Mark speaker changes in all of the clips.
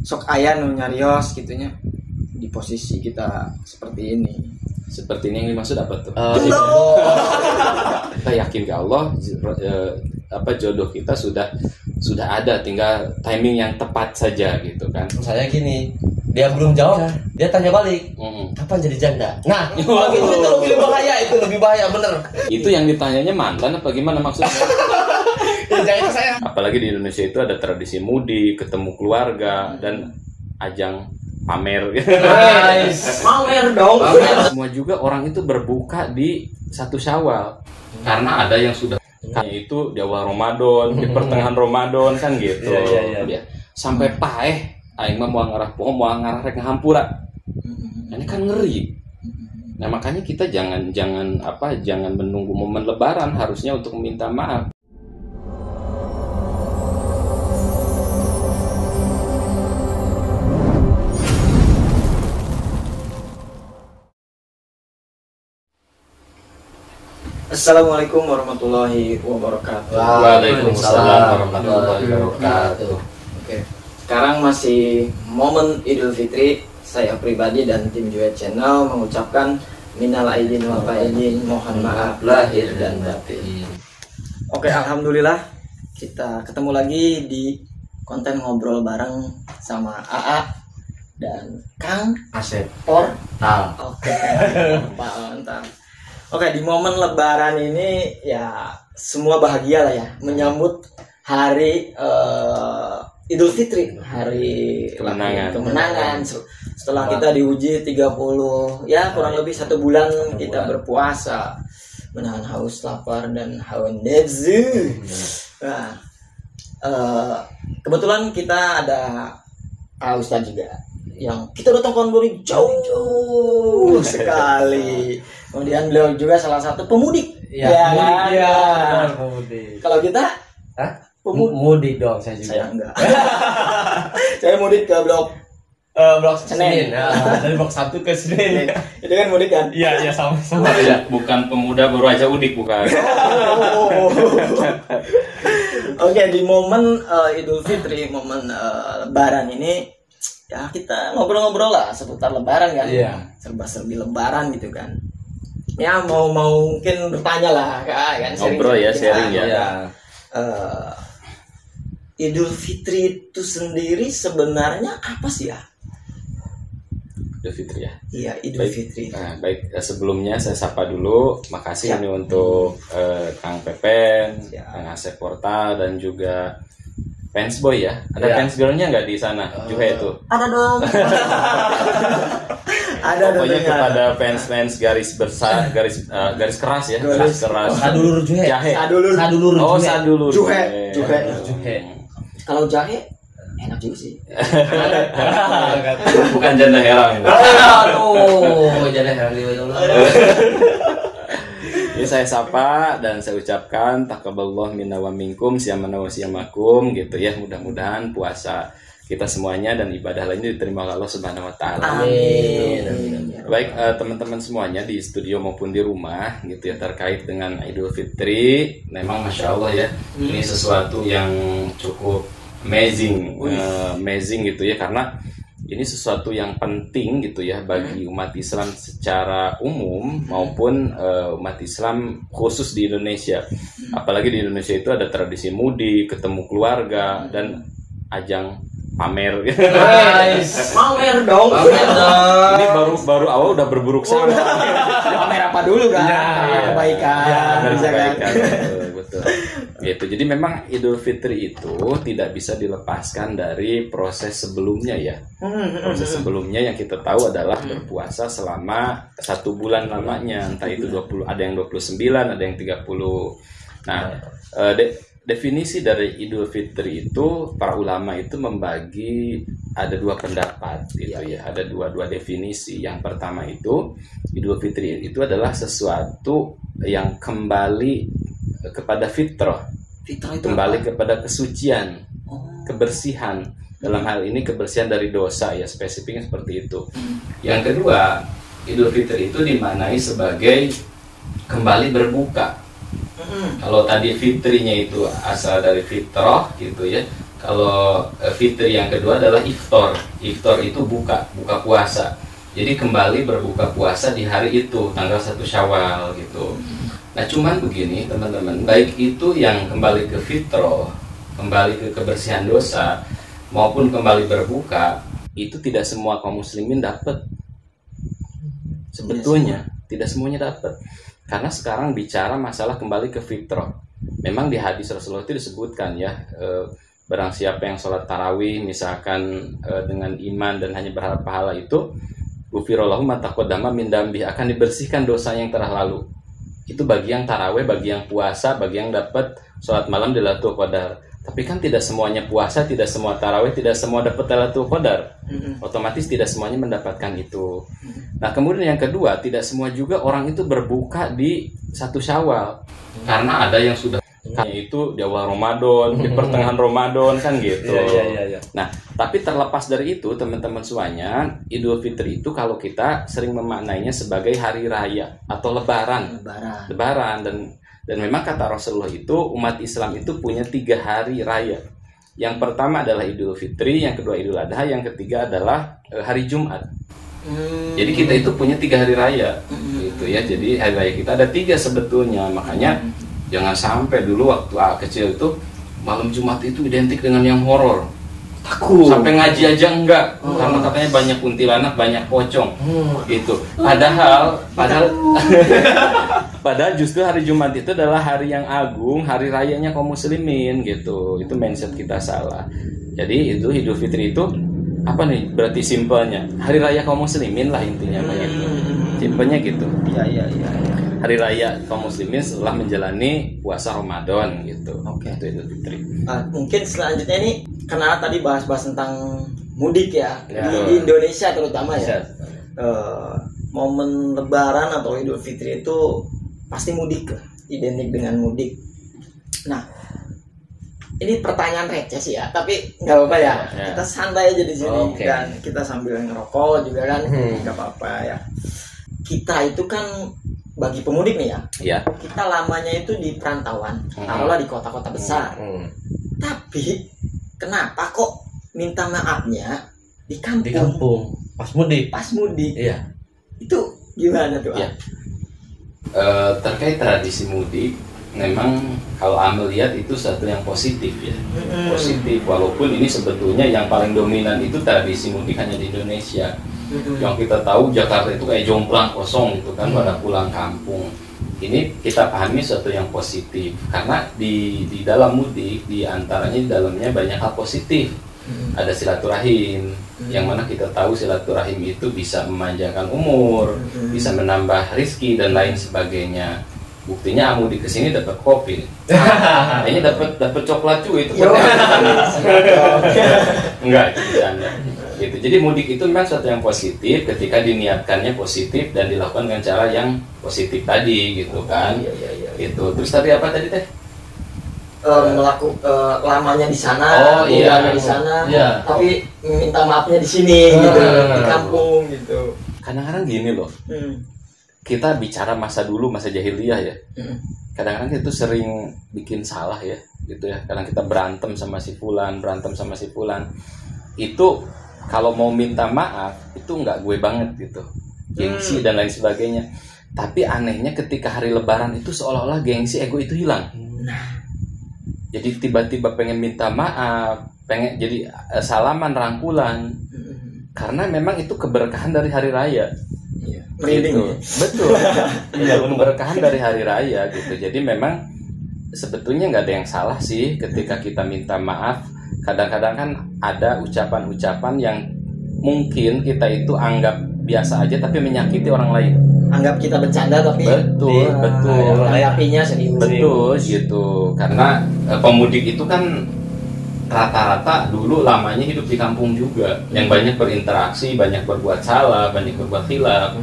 Speaker 1: sok aya nu nyarios gitunya di posisi kita seperti ini.
Speaker 2: Seperti ini yang dimaksud apa tuh? Kita yakin ke Allah, jodoh kita sudah ada, tinggal timing yang tepat saja gitu kan.
Speaker 3: Misalnya gini, dia belum jawab, dia tanya balik, kapan jadi janda? Nah, itu lebih bahaya bener.
Speaker 2: Itu yang ditanyanya mantan apa gimana maksudnya?
Speaker 3: Jangan saya.
Speaker 2: Apalagi di Indonesia itu ada tradisi mudik, ketemu keluarga, dan ajang pamer.
Speaker 3: Nice.
Speaker 1: Pamer dong.
Speaker 2: Semua juga orang itu berbuka di 1 Syawal. Karena ada yang sudah itu di awal Ramadan, di pertengahan Ramadan kan gitu.
Speaker 3: Iya.
Speaker 2: Sampai paeh aing mah moal ngarah poho, moal ngarah rek ngahampura. Ini kan ngeri. Nah, makanya kita jangan menunggu momen lebaran harusnya untuk meminta maaf.
Speaker 1: Assalamualaikum warahmatullahi wabarakatuh.
Speaker 3: Waalaikumsalam warahmatullahi wabarakatuh.
Speaker 1: Oke. Sekarang masih momen Idul Fitri. Saya pribadi dan tim Juet Channel mengucapkan minal aidin wal faizin, mohon maaf lahir dan batin. Oke, alhamdulillah kita ketemu lagi di konten ngobrol bareng sama AA dan Kang
Speaker 3: Asep
Speaker 1: Portal. Oke. Mantap. Oke, di momen Lebaran ini ya semua bahagia lah ya menyambut hari Idul Fitri, hari kemenangan. Setelah kita diuji 30 ya kurang lebih 1 bulan kita berpuasa, menahan haus, lapar dan hawa nafsu. Nah, kebetulan kita ada Ustaz juga yang kita datang kawan dari jauh sekali. Kemudian beliau juga salah satu pemudik.
Speaker 3: Pemudik.
Speaker 1: Kalau kita,
Speaker 3: mudik dong saya juga.
Speaker 1: Saya enggak. Saya mudik ke blok
Speaker 3: Senin. Dari blok 1 ke Senin.
Speaker 1: Itu kan mudik kan?
Speaker 3: Iya sama-sama.
Speaker 2: Bukan pemuda baru aja udik, bukan.
Speaker 1: Oke, di momen Idul Fitri, momen Lebaran ini ya kita ngobrol-ngobrol lah seputar Lebaran kan.
Speaker 3: Iya.
Speaker 1: Serba-serbi Lebaran gitu kan. Ya mau mungkin bertanya lah kan,
Speaker 2: ngobrol ya, sharing ya.
Speaker 1: Idul Fitri itu sendiri sebenarnya apa sih ya?
Speaker 2: Idul Fitri ya.
Speaker 1: Iya, Idul Fitri.
Speaker 2: Nah, baik, sebelumnya saya sapa dulu. Makasih ini untuk Kang Pepen, Kang Asep Portal, dan juga fans boy ya. Ada fans girlnya nggak di sana? Juhe itu.
Speaker 1: Ada dong. Ada dong.
Speaker 2: Pokoknya kepada fans garis keras ya. Garis keras.
Speaker 3: Sadulur Juhe.
Speaker 2: Jahe.
Speaker 1: Sadulur.
Speaker 2: Oh, sadulur.
Speaker 1: Juhe.
Speaker 3: Juhe.
Speaker 1: Kalau jahe enak juga sih.
Speaker 2: Bukan janda herang.
Speaker 3: Aduh, janda herang dulu.
Speaker 2: Ini saya sapa dan saya ucapkan taqabbalallahu minna wa minkum siyamana wa siyamakum gitu ya. Mudah-mudahan puasa kita semuanya dan ibadah lainnya diterima oleh Allah Subhanahu wa taala.
Speaker 1: Amin.
Speaker 2: Baik, teman-teman semuanya di studio maupun di rumah gitu ya, terkait dengan Idul Fitri, memang Masya Allah ya, ini sesuatu yang cukup amazing gitu ya, karena ini sesuatu yang penting gitu ya bagi umat Islam secara umum maupun umat Islam khusus di Indonesia. Apalagi di Indonesia itu ada tradisi mudik, ketemu keluarga, dan ajang pamer.
Speaker 3: Nice.
Speaker 1: Pamer dong.
Speaker 2: Ini baru awal udah berburuk sangka.
Speaker 1: Pamer apa dulu kan? Kebaikan.
Speaker 2: Betul. Gitu. Jadi memang Idul Fitri itu tidak bisa dilepaskan dari proses sebelumnya ya. Proses sebelumnya yang kita tahu adalah berpuasa selama 1 bulan lamanya. Entah itu 20, ada yang 29, ada yang 30. Nah, definisi dari Idul Fitri itu para ulama itu membagi ada 2 pendapat gitu ya. Ada dua definisi. Yang pertama itu Idul Fitri itu adalah sesuatu yang kembali kepada fitrah. Fitrah itu kembali kepada kesucian, kebersihan. Dalam hal ini kebersihan dari dosa ya, spesifiknya seperti itu. Yang kedua, Idul Fitri itu dimaknai sebagai kembali berbuka. Kalau tadi fitrinya itu asal dari fitrah gitu ya. Kalau fitri yang kedua adalah iftar. Iftar itu buka puasa. Jadi kembali berbuka puasa di hari itu, tanggal 1 Syawal gitu. Nah, cuman begini teman-teman, baik itu yang kembali ke fitrah, kembali ke kebersihan dosa, maupun kembali berbuka, itu tidak semua kaum muslimin dapat. Sebetulnya tidak semuanya dapat. Karena sekarang bicara masalah kembali ke fitrah. Memang di hadis Rasulullah itu disebutkan ya, barang siapa yang sholat tarawih misalkan dengan iman dan hanya berharap pahala itu, ghufirallahu ma taqaddama min dambi, akan dibersihkan dosa yang telah lalu. Itu bagi yang tarawih, bagi yang puasa, bagi yang dapat sholat malam di Lailatul Qadar. Tapi kan tidak semuanya puasa, tidak semua tarawih, tidak semua dapat Lailatul Qadar. Otomatis tidak semuanya mendapatkan itu. Nah, kemudian yang kedua, tidak semua juga orang itu berbuka di 1 Syawal. Karena ada yang sudah itu di awal Ramadan, di pertengahan Ramadan kan gitu.
Speaker 3: Iya.
Speaker 2: Nah, tapi terlepas dari itu teman-teman semuanya, Idul Fitri itu kalau kita sering memaknainya sebagai hari raya atau lebaran dan memang kata Rasulullah itu umat Islam itu punya 3 hari raya. Yang pertama adalah Idul Fitri, yang kedua Idul Adha, yang ketiga adalah hari Jumat. Jadi kita itu punya 3 hari raya gitu ya. Jadi hari raya kita ada 3 sebetulnya. Makanya jangan sampai dulu waktu kecil itu malam Jumat itu identik dengan yang horor. Takut. Sampai ngaji aja enggak. Karena katanya banyak kuntilanak, banyak pocong. Gitu. Padahal justru hari Jumat itu adalah hari yang agung, hari rayanya kaum muslimin gitu. Itu mindset kita salah. Jadi itu Idul Fitri itu apa nih? Berarti simpelnya hari raya kaum muslimin lah intinya begitu. Simpelnya gitu.
Speaker 1: Iya.
Speaker 2: Hari raya kaum muslimin setelah menjalani puasa Ramadan gitu.
Speaker 1: Oke.
Speaker 2: Itu Idul Fitri.
Speaker 1: Mungkin selanjutnya ini karena tadi bahas-bahas tentang mudik ya,
Speaker 2: Ya.
Speaker 1: di Indonesia terutama ya.
Speaker 3: Bisa.
Speaker 1: Momen Lebaran atau Idul Fitri itu pasti mudik lah, identik dengan mudik. Nah, ini pertanyaan receh sih ya, tapi nggak apa-apa ya.
Speaker 2: Ya.
Speaker 1: Kita santai aja di sini
Speaker 3: Oke.
Speaker 1: dan kita sambil ngerokok juga kan, nggak apa-apa ya. Kita itu kan bagi pemudik nih ya,
Speaker 2: Ya.
Speaker 1: kita lamanya itu di perantauan, taruhlah di kota-kota besar. Tapi kenapa kok minta maafnya di
Speaker 3: Di
Speaker 1: kampung
Speaker 3: kampung pas mudik.
Speaker 1: pas mudik?
Speaker 3: Iya.
Speaker 1: Itu gimana tuh?
Speaker 2: Ya. Terkait tradisi mudik, memang kalau Amel lihat itu satu yang positif ya. Positif, walaupun ini sebetulnya yang paling dominan itu tradisi mudik hanya di Indonesia. Yang kita tahu Jakarta itu kayak jomplang kosong gitu kan, pada pulang kampung. Ini kita pahami suatu yang positif karena di dalam mudik, di antaranya di dalamnya banyak hal positif. Ada silaturahim, yang mana kita tahu silaturahim itu bisa memanjangkan umur, bisa menambah rizki dan lain sebagainya. Buktinya mudik kesini dapat kopi, ini dapat coklat juga itu. Enggak, itu bercanda. Gitu. Jadi mudik itu memang suatu yang positif ketika diniatkannya positif dan dilakukan dengan cara yang positif tadi, gitu kan?
Speaker 1: Iya.
Speaker 2: Gitu. Terus tadi apa tadi teh?
Speaker 1: Lamanya di sana,
Speaker 2: Oh, iya.
Speaker 1: bulannya di sana,
Speaker 3: Iya.
Speaker 1: tapi minta maafnya di sini gitu, di kampung gitu.
Speaker 2: Kadang-kadang gini loh, kita bicara masa dulu, masa jahiliyah ya. Kadang-kadang kita tuh sering bikin salah ya, gitu ya. Kadang kita berantem sama si fulan, itu kalau mau minta maaf itu nggak gue banget gitu, gengsi dan lain sebagainya. Tapi anehnya ketika hari Lebaran itu seolah-olah gengsi ego itu hilang. Jadi tiba-tiba pengen minta maaf, pengen jadi salaman, rangkulan, karena memang itu keberkahan dari hari raya.
Speaker 1: Merinding.
Speaker 2: Gitu. Betul. Itu keberkahan dari hari raya gitu. Jadi memang sebetulnya nggak ada yang salah sih ketika kita minta maaf. Kadang-kadang kan ada ucapan-ucapan yang mungkin kita itu anggap biasa aja tapi menyakiti orang lain.
Speaker 1: Anggap kita bercanda tapi
Speaker 2: Betul.
Speaker 1: menanggapinya serius.
Speaker 2: Betul gitu. Karena pemudik itu kan rata-rata dulu lamanya hidup di kampung juga, yang banyak berinteraksi, banyak berbuat salah, banyak berbuat khilaf.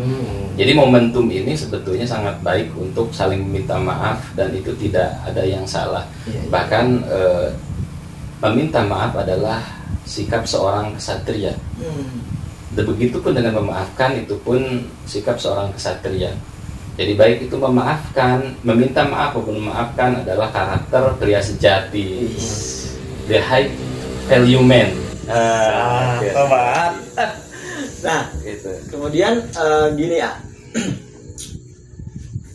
Speaker 2: Jadi momentum ini sebetulnya sangat baik untuk saling meminta maaf dan itu tidak ada yang salah. Bahkan meminta maaf adalah sikap seorang ksatria. Begitupun dengan memaafkan, itu pun sikap seorang ksatria. Jadi baik itu memaafkan, meminta maaf maupun memaafkan adalah karakter pria sejati. The high value man.
Speaker 3: Sobat.
Speaker 1: Nah,
Speaker 2: Gitu.
Speaker 1: kemudian gini ya.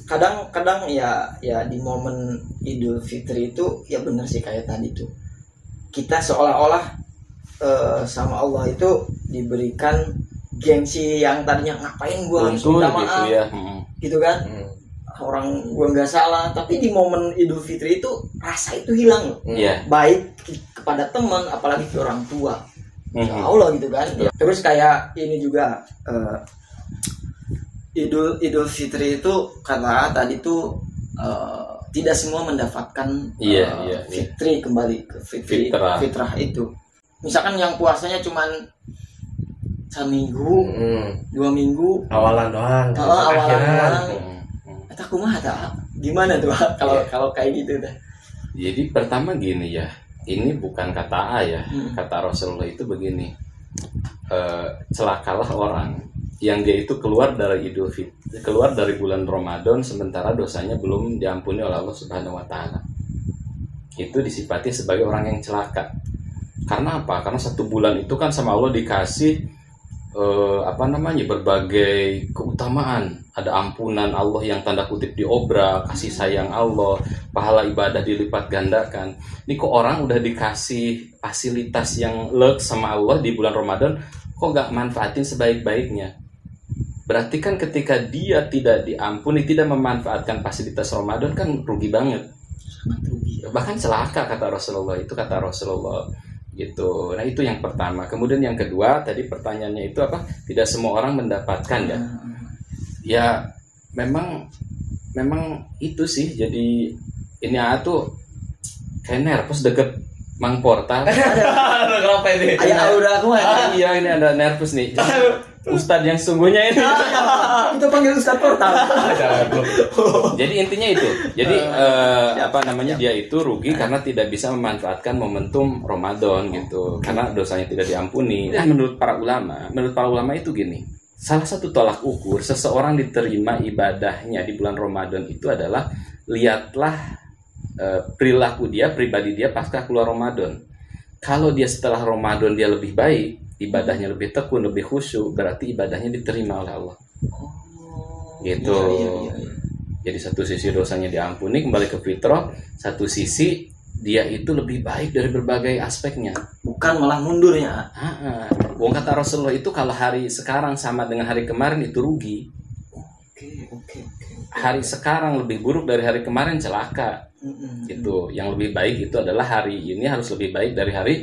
Speaker 1: Kadang-kadang ya di momen Idul Fitri itu ya benar sih kayak tadi tuh. Kita seolah-olah sama Allah itu diberikan gengsi yang tadinya ngapain gua harus
Speaker 2: Untung
Speaker 1: minta
Speaker 2: gitu
Speaker 1: maaf
Speaker 2: ya.
Speaker 1: gitu kan. Orang gua nggak salah, tapi di momen Idul Fitri itu rasa itu hilang loh.
Speaker 2: Iya.
Speaker 1: Baik kepada teman apalagi ke orang tua.
Speaker 2: Mhm.
Speaker 1: Ya Allah gitu kan. Terus kayak ini juga Idul Fitri itu kata tadi tuh tidak semua mendapatkan
Speaker 2: Iya.
Speaker 1: fitri kembali ke fitrah itu. Misalkan yang puasanya cuman seminggu, 2 minggu,
Speaker 3: Awalan doang.
Speaker 1: awalan
Speaker 3: Akhiran.
Speaker 1: doang. Eta kumaha tah? Gimana tuh kalau kayak gitu teh?
Speaker 2: Jadi pertama gini ya, ini bukan kata A ya, kata Rasulullah itu begini, celakalah orang yang dia itu keluar dari Idul Fitri, keluar dari bulan Ramadan sementara dosanya belum diampuni oleh Allah Subhanahu Wa Taala. Itu disifati sebagai orang yang celaka. Karena apa? Karena 1 bulan itu kan sama Allah dikasih berbagai keutamaan. Ada ampunan Allah yang tanda kutip diobrak, kasih sayang Allah, pahala ibadah dilipat gandakan. Ini kok orang udah dikasih fasilitas yang leg sama Allah di bulan Ramadan, kok gak manfaatin sebaik-baiknya? Berarti kan ketika dia tidak diampuni, tidak memanfaatkan fasilitas Ramadan, kan rugi banget. Bahkan celaka kata Rasulullah, itu kata Rasulullah gitu. Nah itu yang pertama. Kemudian yang kedua, tadi pertanyaannya itu apa? Tidak semua orang mendapatkan ya. Ya memang itu sih. Jadi ini tuh kayak nervous deket Mang Portal.
Speaker 3: Kenapa ini?
Speaker 1: Ayah aura aku mah.
Speaker 2: Iya ini ada nervous nih. Ustadz yang sungguhnya ini.
Speaker 1: Kita panggil Ustadz Portal.
Speaker 2: Jadi intinya itu. Jadi dia itu rugi karena tidak bisa memanfaatkan momentum Ramadan gitu. Karena dosanya tidak diampuni. Nah, menurut para ulama itu gini. Salah satu tolak ukur seseorang diterima ibadahnya di bulan Ramadan itu adalah lihatlah perilaku dia, pribadi dia pasca keluar Ramadan. Kalau dia setelah Ramadan dia lebih baik, ibadahnya lebih tekun, lebih khusyuk, berarti ibadahnya diterima oleh Allah. Gitu.
Speaker 1: Iya.
Speaker 2: Jadi satu sisi dosanya diampuni, kembali ke fitrah, satu sisi dia itu lebih baik dari berbagai aspeknya.
Speaker 1: Bukan malah mundur ya.
Speaker 2: Wong kata Rasulullah itu kalau hari sekarang sama dengan hari kemarin itu rugi.
Speaker 1: Oke.
Speaker 2: Hari sekarang lebih buruk dari hari kemarin, celaka. Gitu. Yang lebih baik itu adalah hari ini harus lebih baik dari hari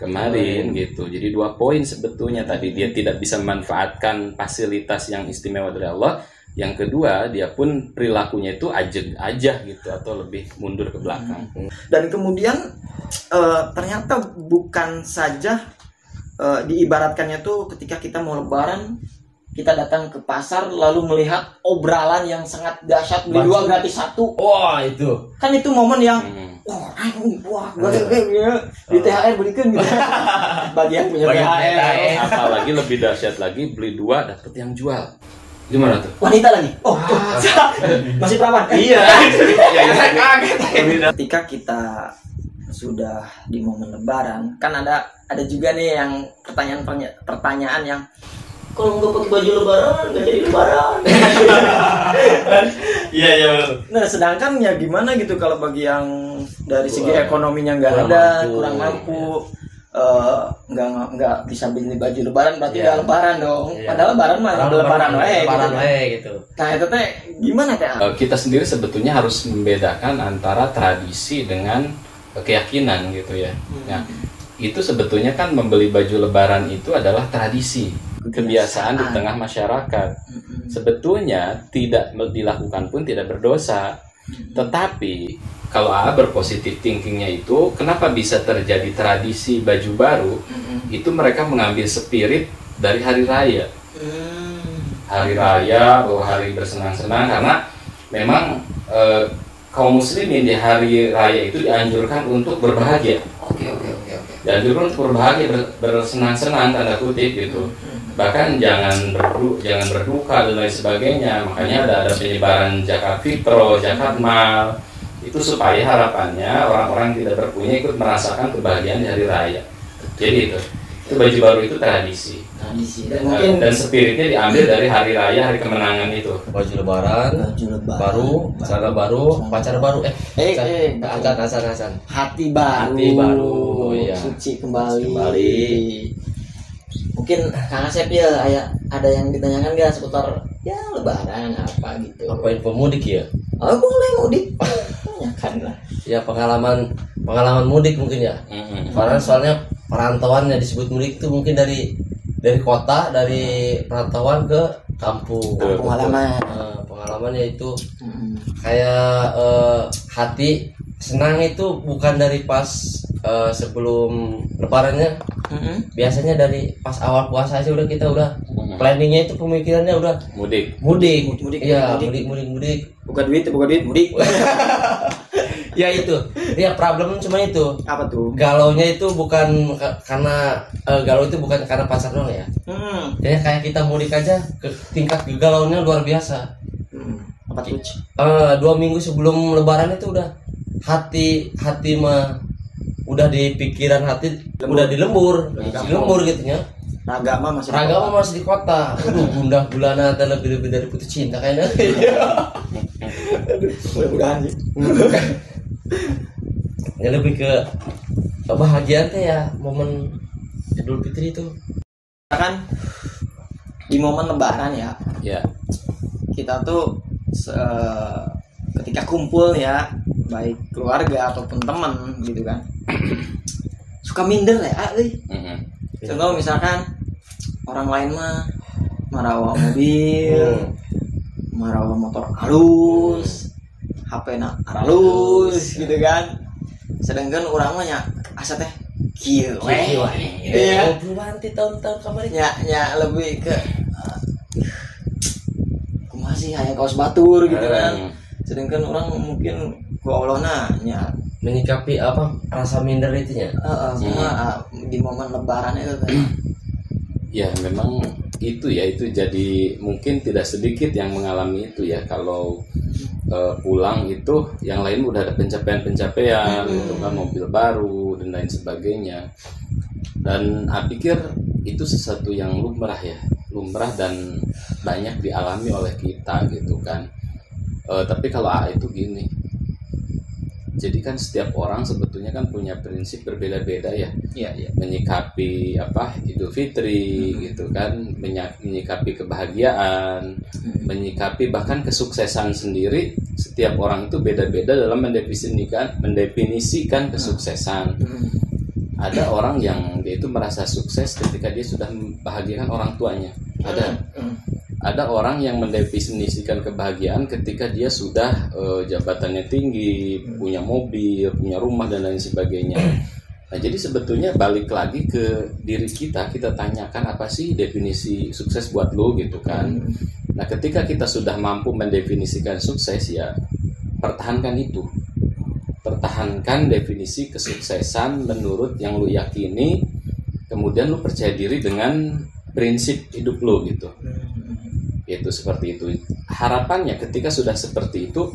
Speaker 2: kemarin gitu. Jadi 2 poin sebetulnya tadi, dia tidak bisa memanfaatkan fasilitas yang istimewa dari Allah. Yang kedua, dia pun perilakunya itu ajeg aja gitu atau lebih mundur ke belakang.
Speaker 1: Dan kemudian ternyata bukan saja diibaratkannya tuh ketika kita mau lebaran, kita datang ke pasar lalu melihat obralan yang sangat dahsyat, beli 2 gratis 1.
Speaker 3: Wah itu.
Speaker 1: Kan itu momen yang wah, di THR belikan gitu. Bagian punya THR.
Speaker 2: Apalagi lebih dahsyat lagi, beli 2 dapat yang jual. Gimana tuh?
Speaker 1: Wanita lagi. Masih perawan.
Speaker 3: Iya.
Speaker 1: Ketika kita sudah di momen lebaran, kan ada juga nih yang pertanyaan yang kalau nggak pakai baju lebaran nggak jadi lebaran.
Speaker 3: Iya benar.
Speaker 1: Nah sedangkan ya gimana gitu kalau bagi yang dari segi ekonominya nggak ada, kurang mampu, nggak bisa beli baju lebaran, berarti nggak lebaran dong. Padahal lebaran mah lebaran
Speaker 3: gitu.
Speaker 1: Nah itu teh gimana teh?
Speaker 2: Kita sendiri sebetulnya harus membedakan antara tradisi dengan keyakinan gitu ya. Nah itu sebetulnya kan membeli baju lebaran itu adalah tradisi, kebiasaan di tengah masyarakat. Sebetulnya tidak dilakukan pun tidak berdosa. Tetapi kalau berpositif thinkingnya itu, kenapa bisa terjadi tradisi baju baru? Itu mereka mengambil spirit dari hari raya. Hari raya, hari bersenang-senang, karena memang kaum muslimin di hari raya itu dianjurkan untuk berbahagia. Dianjurkan untuk berbahagia, bersenang-senang tanda kutip gitu. Bahkan jangan berduka dan lain sebagainya. Makanya ada penyebaran zakat fitrah, zakat mal. Itu supaya harapannya orang-orang yang tidak berpunya ikut merasakan kebahagiaan di hari raya. Jadi itu baju baru itu tradisi.
Speaker 1: Dan mungkin
Speaker 2: Dan spiritnya diambil dari hari raya, hari kemenangan itu.
Speaker 3: Baju lebaran, baru, celana baru, pacar baru. Azan.
Speaker 1: Hati baru.
Speaker 3: Iya.
Speaker 1: Suci kembali. Mungkin Kang Asep ya ada yang ditanyakan nggak seputar ya lebaran apa gitu.
Speaker 3: Apa info mudik ya?
Speaker 1: Oh boleh mudik. Tanyakan lah.
Speaker 3: Ya pengalaman mudik mungkin ya. Karena soalnya perantauannya disebut mudik itu mungkin dari kota, dari perantauan ke kampung
Speaker 1: halaman.
Speaker 3: Pengalamannya itu kayak hati senang itu bukan dari pas sebelum lebarannya. Biasanya dari pas awal puasa aja kita udah planningnya itu, pemikirannya udah
Speaker 2: Mudik.
Speaker 3: Iya, mudik.
Speaker 1: Bukan duit mudik.
Speaker 3: Ya itu. Ya problem cuma itu.
Speaker 1: Apa tuh?
Speaker 3: Galaunya itu bukan karena galau itu bukan karena pacar doang ya. Jadi kayak kita mudik aja tingkat galaunya luar biasa.
Speaker 1: Apa tuh?
Speaker 3: 2 minggu sebelum lebaran itu udah hati mah udah di pikiran hati udah dilembur gitu ya.
Speaker 1: Raga mah
Speaker 3: masih di kota. Gundah gulana dan lebih dari putus cinta kayaknya.
Speaker 1: Mudah-mudahan sih.
Speaker 3: Ya lebih ke kebahagiaan teh ya momen Idul Fitri itu.
Speaker 1: Kan di momen lebaran ya.
Speaker 2: Ya.
Speaker 1: Kita tuh ketika kumpul ya, baik keluarga ataupun teman gitu kan. Suka minder ya, Contoh misalkan orang lain mah marawa mobil, marawa motor halus, HP na halus gitu kan. Sedangkan orang mah nya asa teh kieu we. Iya.
Speaker 3: Nanti tahun-tahun kemarin.
Speaker 1: Ya lebih ke kumaha sih aya kaos batur gitu kan. Sedangkan orang mungkin ku Allah nya
Speaker 3: menyikapi apa rasa minder itu ya.
Speaker 1: Di momen lebaran itu kan.
Speaker 2: Ya memang itu jadi mungkin tidak sedikit yang mengalami itu ya. Kalau pulang itu yang lain udah ada pencapaian gitu kan, mobil baru dan lain sebagainya. Dan pikir itu sesuatu yang lumrah dan banyak dialami oleh kita gitu kan. Tapi kalau itu gini, jadi kan setiap orang sebetulnya kan punya prinsip berbeda-beda ya.
Speaker 1: Iya.
Speaker 2: Menyikapi Idul Fitri gitu kan, menyikapi kebahagiaan, menyikapi bahkan kesuksesan sendiri. Setiap orang itu beda-beda dalam mendefinisikan kesuksesan. Ada orang yang dia itu merasa sukses ketika dia sudah membahagiakan orang tuanya. Ada orang yang mendefinisikan kebahagiaan ketika dia sudah jabatannya tinggi, punya mobil, punya rumah dan lain sebagainya. Nah, jadi sebetulnya balik lagi ke diri kita tanyakan apa sih definisi sukses buat lo gitu kan. Nah, ketika kita sudah mampu mendefinisikan sukses ya pertahankan itu. Pertahankan definisi kesuksesan menurut yang lo yakini, kemudian lo percaya diri dengan prinsip hidup lo gitu. Itu seperti itu. Harapannya ketika sudah seperti itu,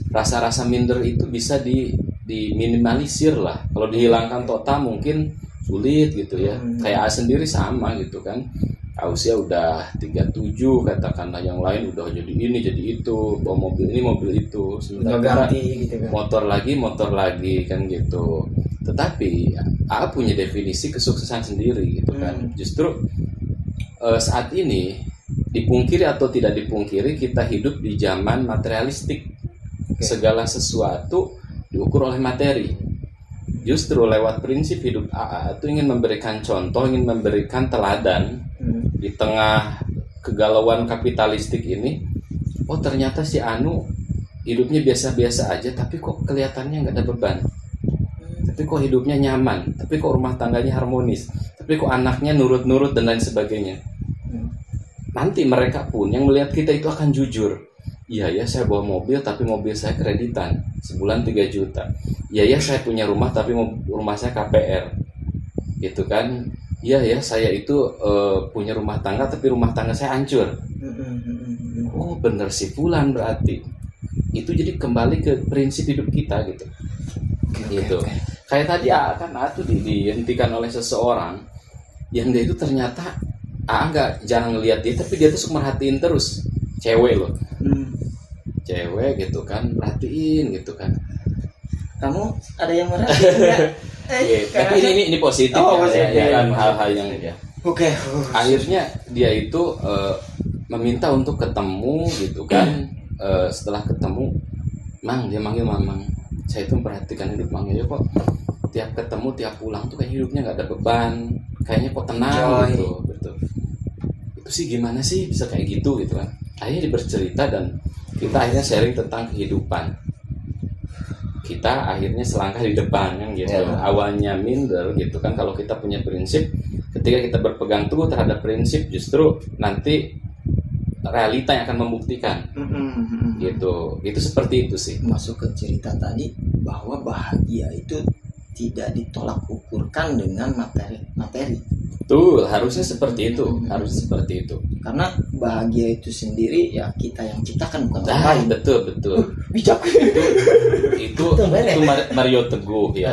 Speaker 2: rasa-rasa minder itu bisa diminimalisir lah. Kalau dihilangkan total mungkin sulit gitu ya. Kayak sendiri sama gitu kan. Usia udah 37 katakanlah, yang lain udah jadi ini jadi itu, bawa mobil ini mobil itu, sebentar
Speaker 1: ganti gitu kan.
Speaker 2: motor lagi kan gitu. Tetapi punya definisi kesuksesan sendiri gitu kan. Justru saat ini dipungkiri atau tidak dipungkiri kita hidup di zaman materialistik. Segala sesuatu diukur oleh materi. Justru lewat prinsip hidup itu ingin memberikan contoh, ingin memberikan teladan di tengah kegalauan kapitalistik ini. Oh ternyata si Anu hidupnya biasa-biasa aja, tapi kok kelihatannya nggak ada beban. Tapi kok hidupnya nyaman, tapi kok rumah tangganya harmonis, tapi kok anaknya nurut-nurut dan lain sebagainya. Nanti mereka pun yang melihat kita itu akan jujur. Iya ya saya bawa mobil tapi mobil saya kreditan sebulan 3 juta. Iya ya saya punya rumah tapi rumah saya KPR. Gitu kan. Iya ya saya itu punya rumah tangga tapi rumah tangga saya hancur. Oh bener sih fulan berarti. Itu jadi kembali ke prinsip hidup kita gitu. gitu. Kayak tadi kan tuh dihentikan oleh seseorang yang dia itu ternyata enggak jarang ngelihat dia, tapi dia tuh suka merhatiin terus. Cewek loh. Cewek gitu kan, perhatiin gitu kan.
Speaker 1: Kamu ada yang merhatiin enggak?
Speaker 2: Tapi ini positif ya kan, hal-hal yang ya.
Speaker 1: Oke.
Speaker 2: Akhirnya dia itu meminta untuk ketemu gitu kan. Setelah ketemu, Mang, dia manggil Mamang. Saya itu memperhatikan hidup Mang ya kok. Tiap ketemu, tiap pulang tuh kayak hidupnya nggak ada beban, kayaknya kok tenang gitu. Itu sih gimana sih bisa kayak gitu kan. Akhirnya dia bercerita dan kita akhirnya sharing tentang kehidupan. Kita akhirnya selangkah di depan kan gitu. Awalnya minder gitu kan, kalau kita punya prinsip, ketika kita berpegang teguh terhadap prinsip, justru nanti realita yang akan membuktikan. Gitu. Itu seperti itu sih.
Speaker 1: Masuk ke cerita tadi bahwa bahagia itu tidak ditolak ukurkan dengan materi.
Speaker 2: Tuh, harusnya seperti itu,
Speaker 1: Karena bahagia itu sendiri ya kita yang ciptakan, bukan orang lain.
Speaker 2: Betul.
Speaker 1: Bijak.
Speaker 2: itu Mario Teguh ya.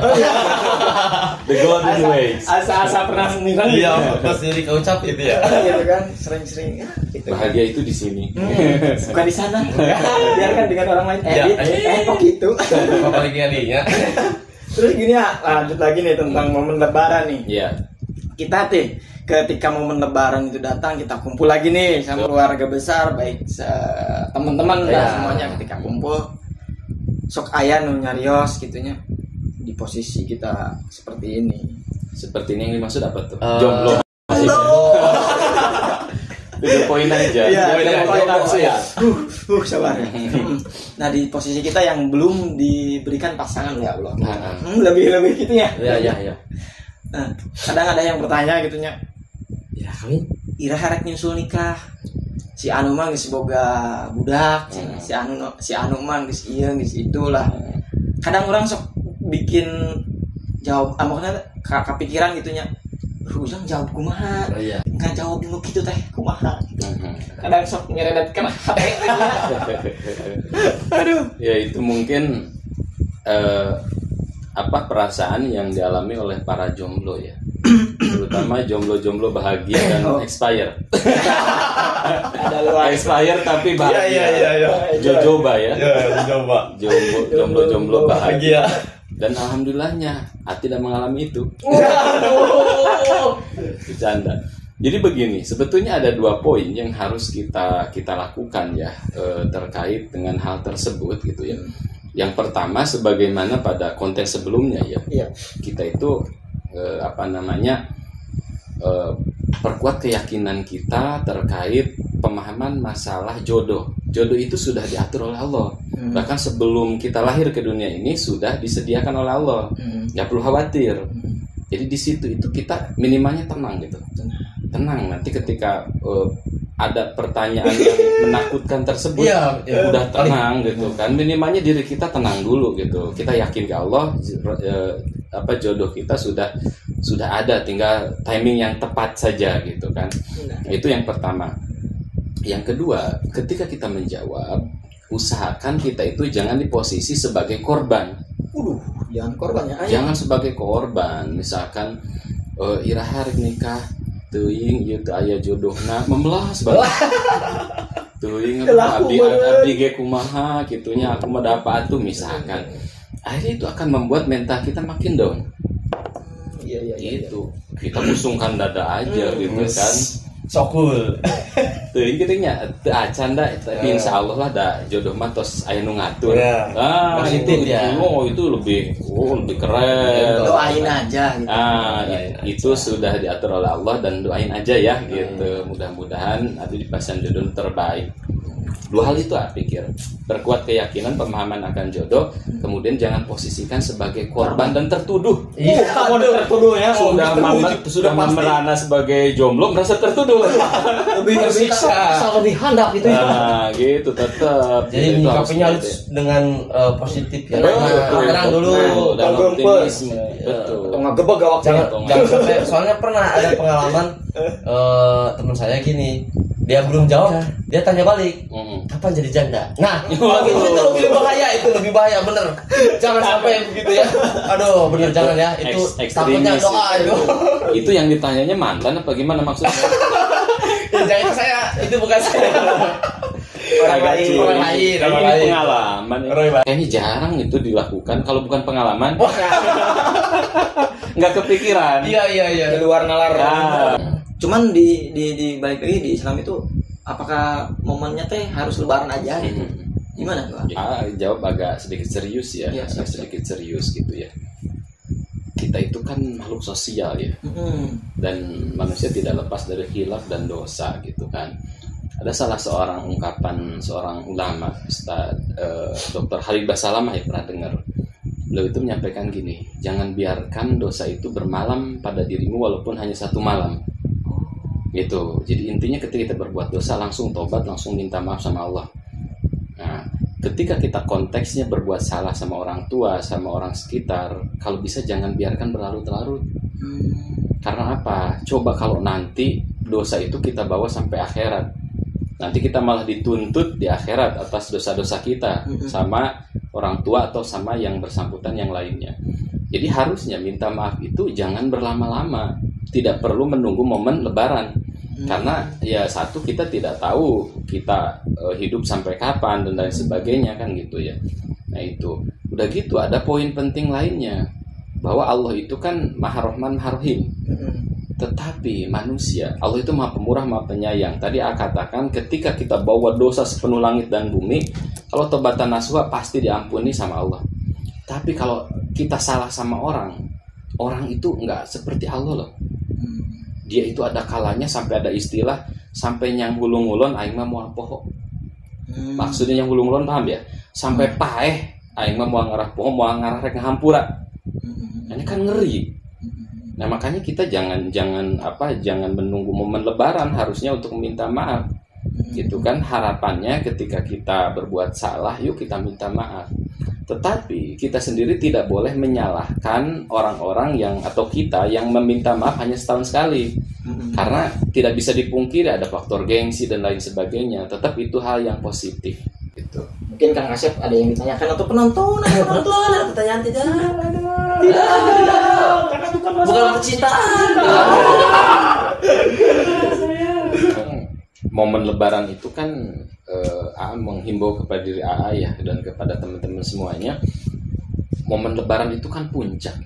Speaker 2: The Golden Ways.
Speaker 1: Asa pernah ngilang.
Speaker 3: Iya, pas jadi keucap itu ya.
Speaker 1: Gitu kan, sering-sering ya. Gitu.
Speaker 2: Bahagia itu di sini.
Speaker 1: Bukan di sana. Biarkan dengan orang lain edit. Kok gitu.
Speaker 3: Apa lagi alinya?
Speaker 1: Terus gini ya, lanjut lagi nih tentang momen lebaran nih.
Speaker 2: Iya.
Speaker 1: Kita ketika momen lebaran itu datang, kita kumpul lagi nih sama keluarga besar, baik teman-teman semuanya ketika kumpul. Sok aya nu nyarios gitunya. Di posisi kita seperti ini.
Speaker 2: Seperti ini yang dimaksud apa tuh? Jomblo. Itu poin aja. Poin ya.
Speaker 1: Sabar. Nah, di posisi kita yang belum diberikan pasangan ya Allah. Lebih gitu ya.
Speaker 3: Iya.
Speaker 1: Nah, kadang ada yang bertanya gitunya.
Speaker 3: Ya, kawin.
Speaker 1: Ira harek nyusul nikah. Si anu mah geus boga budak, si anu mah geus ieu geus itulah. Kadang orang sok bikin jawab maksudnya kepikiran gitunya. Ujang jawab kumaha. Enggak jawab dulu gitu teh kumaha. Kadang sok nyeredatkeun hate. Aduh.
Speaker 2: Ya itu mungkin perasaan yang dialami oleh para jomblo ya. Terutama jomblo-jomblo bahagia dan expire. Expire tapi bahagia.
Speaker 3: Iya.
Speaker 2: Jojoba ya.
Speaker 3: Jojoba.
Speaker 2: Jomblo-jomblo bahagia. Dan alhamdulillahnya hati tidak mengalami itu. Bercanda. Jadi begini, sebetulnya ada 2 poin yang harus kita lakukan ya terkait dengan hal tersebut gitu ya. Yang pertama, sebagaimana pada konten sebelumnya ya, kita itu perkuat keyakinan kita terkait pemahaman masalah jodoh. Jodoh itu sudah diatur oleh Allah. Bahkan sebelum kita lahir ke dunia ini sudah disediakan oleh Allah. Nggak perlu khawatir. Jadi di situ itu kita minimalnya tenang gitu. Tenang, nanti ketika ada pertanyaan yang menakutkan tersebut, udah tenang gitu kan. Minimalnya diri kita tenang dulu gitu. Kita yakin ke Allah, jodoh kita sudah ada, tinggal timing yang tepat saja gitu kan. Itu yang pertama. Yang kedua, ketika kita menjawab, usahakan kita itu jangan di posisi sebagai korban.
Speaker 1: Jangan korban ya.
Speaker 2: Jangan sebagai korban. Misalkan ira hareup nikah teuing ieu teu aya jodohna, memelas banget. Teuing abdi ge kumaha kitunya, aku mah dapat atuh misalkan. Akhirnya itu akan membuat mental kita makin down. Iya. Itu kita pusungkan dada aja gitu kan.
Speaker 3: Sokul.
Speaker 2: Teuing kitu nya teu acan da, tapi insyaallah lah da jodoh mah tos aya nu ngatur.
Speaker 3: Positif ya.
Speaker 2: Itu lebih keren.
Speaker 1: Doain aja gitu.
Speaker 2: Itu sudah diatur oleh Allah dan doain aja ya gitu. Mudah-mudahan nanti dipasang jodoh terbaik. 2 hal itu pikir. Perkuat keyakinan pemahaman akan jodoh, kemudian jangan posisikan sebagai korban dan tertuduh.
Speaker 1: Tertuduh ya.
Speaker 2: Sudah merana sebagai jomblo merasa tertuduh.
Speaker 1: Lebih tersiksa. Lebih handap gitu ya.
Speaker 2: Gitu tetap.
Speaker 3: Jadi nyikapinya harus dengan positif ya. Tenang dulu.
Speaker 2: Dan optimis. Betul.
Speaker 1: Ngegebek gak waktunya.
Speaker 3: Jangan sampai, soalnya pernah ada pengalaman teman saya gini, dia belum jawab, dia tanya balik, kapan jadi janda? Nah, itu lebih bahaya, itu lebih bahaya bener. Jangan sampai begitu ya. Aduh, bener jangan ya. Itu takutnya doa itu.
Speaker 2: Itu yang ditanyanya mantan apa gimana maksudnya?
Speaker 3: Jangan itu saya, itu bukan saya. Orang lain.
Speaker 2: Pengalaman. Kayaknya jarang itu dilakukan kalau bukan pengalaman. Nggak kepikiran.
Speaker 3: Iya.
Speaker 1: Di luar nalar.
Speaker 2: Ya.
Speaker 1: Cuman di balik lagi di Islam itu apakah momennya teh harus lebaran aja gitu? Gimana tuh?
Speaker 2: Jawab agak sedikit serius ya.
Speaker 1: Iya,
Speaker 2: sedikit serius gitu ya. Kita itu kan makhluk sosial ya. Dan manusia tidak lepas dari khilaf dan dosa gitu kan. Ada salah seorang ungkapan seorang ulama, Ustaz Dr. Khalid Basalamah ya, pernah dengar. Beliau itu menyampaikan gini, jangan biarkan dosa itu bermalam pada dirimu walaupun hanya satu malam. Gitu. Jadi intinya ketika kita berbuat dosa langsung tobat, langsung minta maaf sama Allah. Nah, ketika kita konteksnya berbuat salah sama orang tua, sama orang sekitar, kalau bisa jangan biarkan berlarut-larut. Karena apa? Coba kalau nanti dosa itu kita bawa sampai akhirat. Nanti kita malah dituntut di akhirat atas dosa-dosa kita sama orang tua atau sama yang bersangkutan yang lainnya. Jadi harusnya minta maaf itu jangan berlama-lama. Tidak perlu menunggu momen lebaran. Karena ya satu kita tidak tahu kita hidup sampai kapan dan lain sebagainya kan gitu ya. Nah itu. Udah gitu ada poin penting lainnya. Bahwa Allah itu kan Maha Rahman Maha Rahim. Tetapi manusia, Allah itu Maha Pemurah, Maha Penyayang. Tadi katakan ketika kita bawa dosa sepenuh langit dan bumi, kalau tobatan nasuha pasti diampuni sama Allah. Tapi kalau kita salah sama orang itu nggak seperti Allah loh. Dia itu ada kalanya sampai ada istilah sampai nyang hulung-ulon aing mah moal poho. Maksudnya nyang hulung-ulon paham ya? Sampai paeh aing mah moal ngarah poho, moal ngarah rek ngahampura. Ini kan ngeri. Nah makanya kita jangan menunggu momen lebaran harusnya untuk meminta maaf. Gitu kan harapannya ketika kita berbuat salah yuk kita minta maaf. Tetapi kita sendiri tidak boleh menyalahkan orang-orang yang atau kita yang meminta maaf hanya setahun sekali. Karena tidak bisa dipungkiri ada faktor gengsi dan lain sebagainya. Tetap itu hal yang positif gitu.
Speaker 1: Mungkin Kang Asep ada yang ditanyakan untuk penonton ada pertanyaan tidak? Bukan percintaan.
Speaker 2: Momen lebaran itu kan AA menghimbau kepada diri AA ya dan kepada teman-teman semuanya. Momen lebaran itu kan puncak.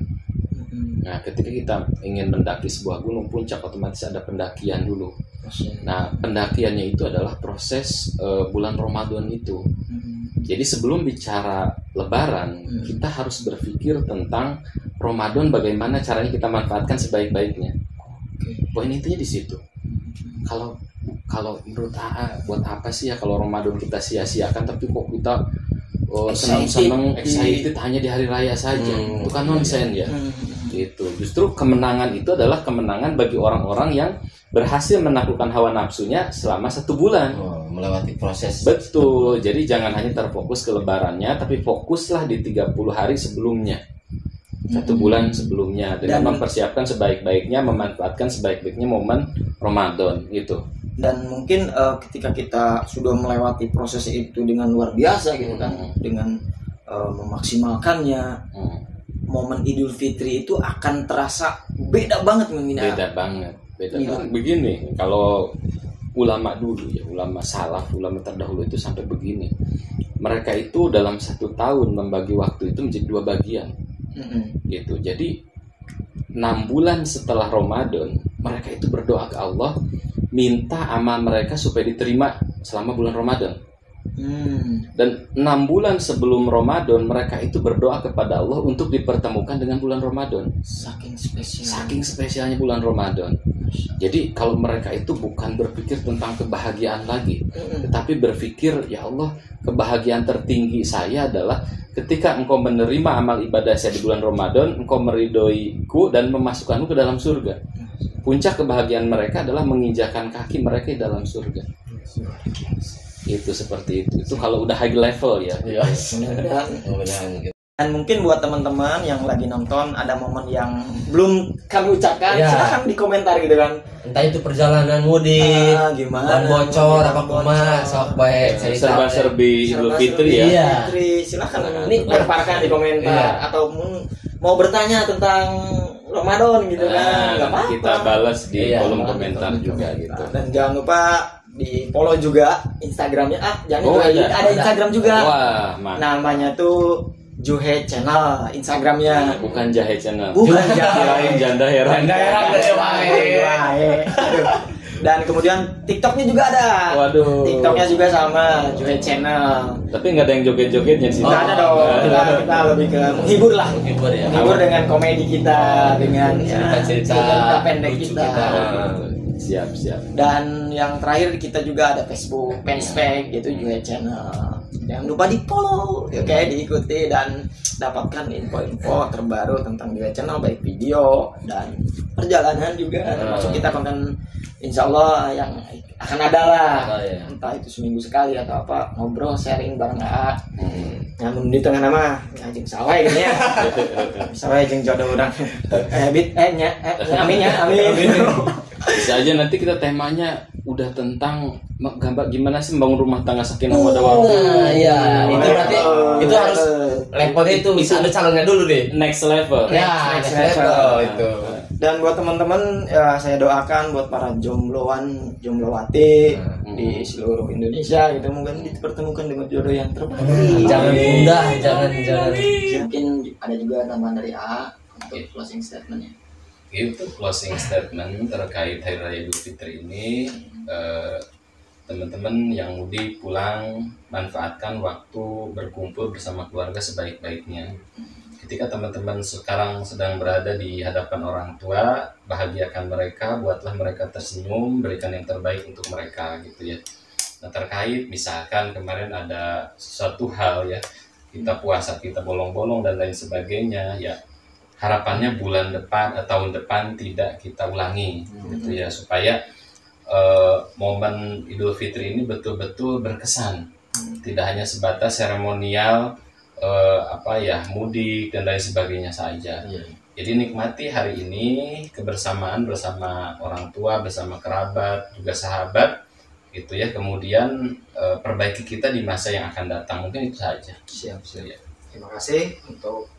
Speaker 2: Nah, ketika kita ingin mendaki sebuah gunung puncak otomatis ada pendakian dulu. Nah, pendakiannya itu adalah proses bulan Ramadan itu. Jadi sebelum bicara lebaran, kita harus berpikir tentang Ramadan bagaimana caranya kita manfaatkan sebaik-baiknya. Poin intinya di situ. Kalau menurut AA buat apa sih ya kalau Ramadan kita sia-siakan tapi kok kita senang-senang excited hanya di hari raya saja. Itu kan nonsen ya. Gitu. Justru kemenangan itu adalah kemenangan bagi orang-orang yang berhasil menaklukkan hawa nafsunya selama 1 bulan.
Speaker 3: Melewati proses.
Speaker 2: Betul. Jadi jangan hanya terfokus ke lebarannya tapi fokuslah di 30 hari sebelumnya. 1 bulan sebelumnya dengan mempersiapkan sebaik-baiknya, memanfaatkan sebaik-baiknya momen Ramadan gitu.
Speaker 1: Dan mungkin ketika kita sudah melewati proses itu dengan luar biasa gitu kan, dengan memaksimalkannya, momen Idul Fitri itu akan terasa beda banget mungkin.
Speaker 2: Beda banget. Begini, kalau ulama dulu ya, ulama salaf, ulama terdahulu itu sampai begini. Mereka itu dalam 1 tahun membagi waktu itu menjadi 2 bagian. Gitu. Jadi 6 bulan setelah Ramadan mereka itu berdoa ke Allah minta amal mereka supaya diterima selama bulan Ramadan. Dan 6 bulan sebelum Ramadan mereka itu berdoa kepada Allah untuk dipertemukan dengan bulan Ramadan. Saking spesialnya bulan Ramadan. Jadi kalau mereka itu bukan berpikir tentang kebahagiaan lagi, tetapi berpikir ya Allah, kebahagiaan tertinggi saya adalah ketika engkau menerima amal ibadah saya di bulan Ramadan, engkau meridhoiku dan memasukkanku ke dalam surga. Puncak kebahagiaan mereka adalah menginjakan kaki mereka di dalam surga. Itu seperti itu. Itu kalau udah high level ya.
Speaker 3: Iya.
Speaker 1: Dan mungkin buat teman-teman yang lagi nonton ada momen yang belum kami ucapkan, silahkan di komentar gitu kan.
Speaker 3: Entah itu perjalanan mudik,
Speaker 1: gimana,
Speaker 3: ban bocor, apa kumaha, sok bae cerita.
Speaker 2: Serba-serbi Idul Fitri ya.
Speaker 3: Iya.
Speaker 1: Silahkan ini lemparkan di komentar atau mau bertanya tentang Ramadan gitu kan. Enggak apa-apa.
Speaker 2: Kita balas di kolom komentar juga gitu.
Speaker 1: Dan jangan lupa di follow juga Instagramnya. Ada Instagram juga.
Speaker 2: Wah,
Speaker 1: namanya tuh Juhe Channel Instagramnya.
Speaker 2: Bukan Jahe Channel.
Speaker 1: Bukan Jahe.
Speaker 2: Janda heran.
Speaker 1: Dan kemudian TikToknya juga ada.
Speaker 2: Waduh.
Speaker 1: TikToknya juga sama Juhe Channel.
Speaker 2: Tapi nggak ada yang joget-jogetnya sih.
Speaker 1: Nggak ada dong. Kita lebih ke menghibur lah. Menghibur dengan komedi kita, dengan cerita pendek kita.
Speaker 2: Siap.
Speaker 1: Dan yang terakhir kita juga ada Facebook, fanspage gitu juga channel. Jangan lupa di follow, diikuti dan dapatkan info-info terbaru tentang juga channel, baik video dan perjalanan juga. Termasuk kita konten insya Allah yang akan ada lah. Entah itu seminggu sekali atau apa, ngobrol sharing bareng AA. Namun di tengah nama anjing sawai gitu ya. Sawai jeung jodoh urang. Amin.
Speaker 2: Bisa aja nanti kita temanya udah tentang gambar gimana sih membangun rumah tangga sakinah mawaddah.
Speaker 3: Iya, itu berarti itu harus levelnya itu bisa ada calonnya dulu deh.
Speaker 2: Next level.
Speaker 3: Ya, next level itu.
Speaker 1: Dan buat teman-teman ya saya doakan buat para jomblowati di seluruh Indonesia gitu, mungkin dipertemukan dengan jodoh yang terbaik.
Speaker 3: Jangan mudah, jangan.
Speaker 1: Mungkin ada juga tambahan dari A untuk closing statementnya.
Speaker 2: Itu closing statement terkait Hari Raya Idul Fitri ini. Teman-teman yang mudik pulang, manfaatkan waktu berkumpul bersama keluarga sebaik-baiknya. Ketika teman-teman sekarang sedang berada di hadapan orang tua, bahagiakan mereka, buatlah mereka tersenyum, berikan yang terbaik untuk mereka gitu ya. Nah, terkait misalkan kemarin ada sesuatu hal ya, kita puasa, kita bolong-bolong dan lain sebagainya ya, harapannya bulan depan tahun depan tidak kita ulangi gitu ya, supaya momen Idul Fitri ini betul-betul berkesan, tidak hanya sebatas seremonial mudik dan lain sebagainya saja. Jadi nikmati hari ini kebersamaan bersama orang tua, bersama kerabat, juga sahabat gitu ya. Kemudian perbaiki kita di masa yang akan datang. Mungkin itu saja.
Speaker 1: Siap. Ya. Terima kasih untuk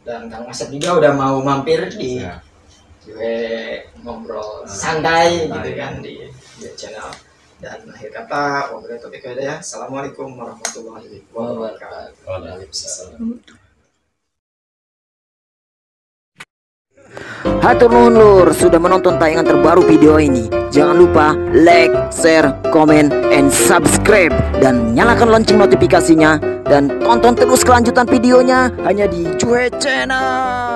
Speaker 1: dan Kang Asep juga udah mau mampir di ngobrol santai gitu kan di channel. Dan akhir kata wabillahi taufiq wal hidayah. Assalamualaikum warahmatullahi wabarakatuh.
Speaker 2: Waalaikumsalam.
Speaker 4: Hatur nuhun lur sudah menonton tayangan terbaru video ini. Jangan lupa like, share, comment, and subscribe dan nyalakan lonceng notifikasinya dan tonton terus kelanjutan videonya hanya di Juhe Channel.